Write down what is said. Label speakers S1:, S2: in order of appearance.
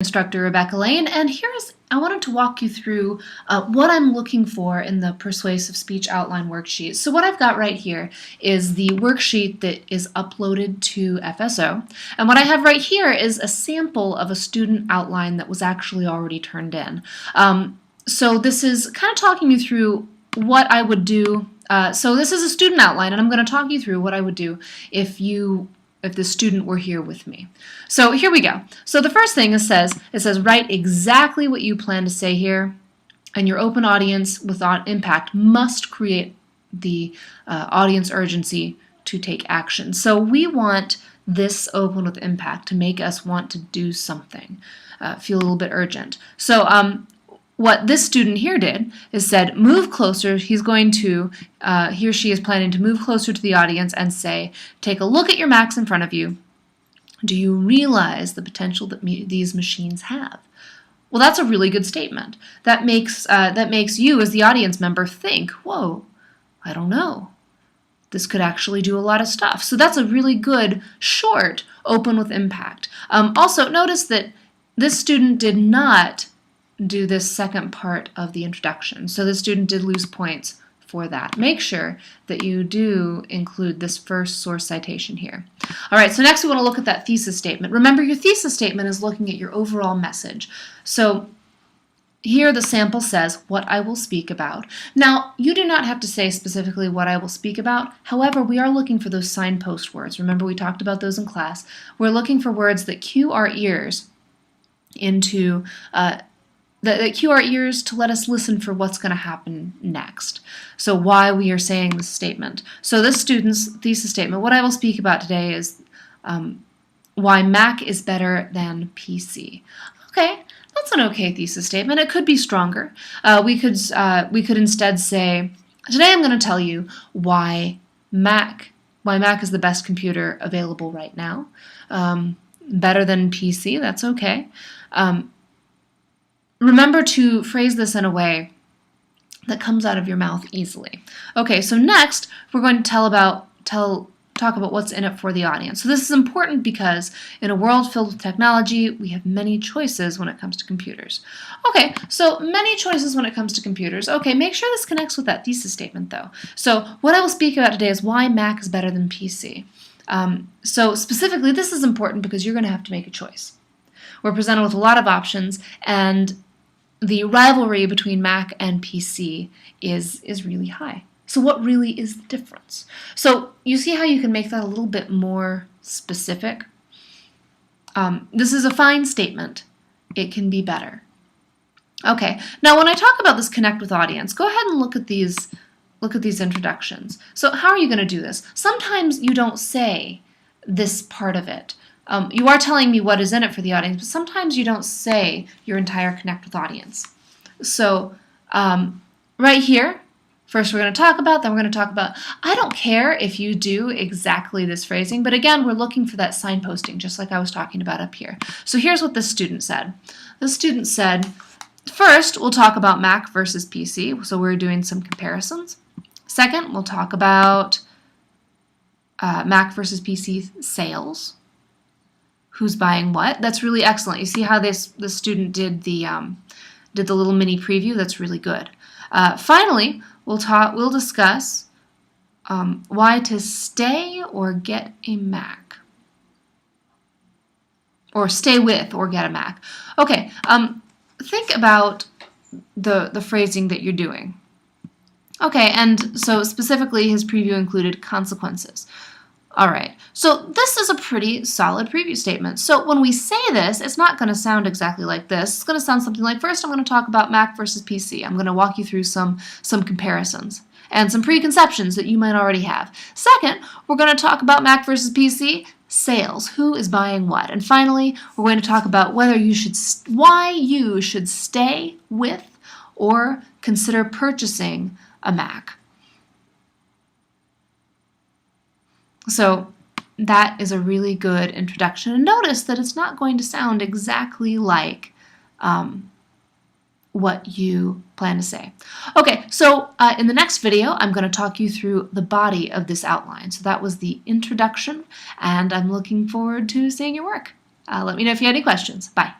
S1: Instructor Rebecca Lane, and I wanted to walk you through what I'm looking for in the Persuasive Speech Outline worksheet. So what I've got right here is the worksheet that is uploaded to FSO, and what I have right here is a sample of a student outline that was actually already turned in. So this is kind of talking you through what I would do. So this is a student outline, and I'm going to talk you through what I would do if the student were here with me. So here we go. So the first thing it says write exactly what you plan to say here, and your open audience with impact must create the audience urgency to take action. So we want this open with impact to make us want to do something, feel a little bit urgent. So what this student here did is said, move closer. He's going to, he or she is planning to move closer to the audience and say, take a look at your Macs in front of you. Do you realize the potential that these machines have? Well, that's a really good statement. That makes you as the audience member think, whoa, I don't know. This could actually do a lot of stuff. So that's a really good, short, open with impact. Also, notice that this student did not do this second part of the introduction. So the student did lose points for that. Make sure that you do include this first source citation here. All right, so next we want to look at that thesis statement. Remember, your thesis statement is looking at your overall message. So here the sample says what I will speak about. Now, you do not have to say specifically what I will speak about. However, we are looking for those signpost words. Remember, we talked about those in class. We're looking for words that cue our ears into that cue our ears to let us listen for what's going to happen next. So why we are saying this statement. So this student's thesis statement, what I will speak about today is why Mac is better than PC. Okay, that's an okay thesis statement. It could be stronger. We could instead say, today I'm going to tell you why Mac is the best computer available right now. Better than PC, that's okay. Remember to phrase this in a way that comes out of your mouth easily. Okay, so next we're going to talk about what's in it for the audience. So this is important because in a world filled with technology, we have many choices when it comes to computers. Okay, so many choices when it comes to computers. Okay, make sure this connects with that thesis statement though. So what I will speak about today is why Mac is better than PC. So specifically, this is important because you're going to have to make a choice. We're presented with a lot of options, and the rivalry between Mac and PC is really high. So what really is the difference? So you see how you can make that a little bit more specific? This is a fine statement. It can be better. Okay, now when I talk about this connect with audience, go ahead and look at these introductions. So how are you going to do this? Sometimes you don't say this part of it. You are telling me what is in it for the audience, but sometimes you don't say your entire connect with audience. So right here, first we're going to talk about, then we're going to talk about, I don't care if you do exactly this phrasing, but again, we're looking for that signposting, just like I was talking about up here. So here's what this student said. The student said, first, we'll talk about Mac versus PC, so we're doing some comparisons. Second, we'll talk about Mac versus PC sales. Who's buying what? That's really excellent. You see how the student did the little mini preview? That's really good. Finally, we'll discuss why to stay or get a Mac, or stay with or get a Mac. Okay, think about the phrasing that you're doing. Okay, and so specifically, his preview included consequences. All right, so this is a pretty solid preview statement. So when we say this, it's not going to sound exactly like this. It's going to sound something like, first I'm going to talk about Mac versus PC. I'm going to walk you through some comparisons and some preconceptions that you might already have. Second, we're going to talk about Mac versus PC sales. Who is buying what? And finally, we're going to talk about why you should stay with or consider purchasing a Mac. So that is a really good introduction. And notice that it's not going to sound exactly like what you plan to say. Okay, so in the next video, I'm going to talk you through the body of this outline. So that was the introduction, and I'm looking forward to seeing your work. Let me know if you have any questions. Bye.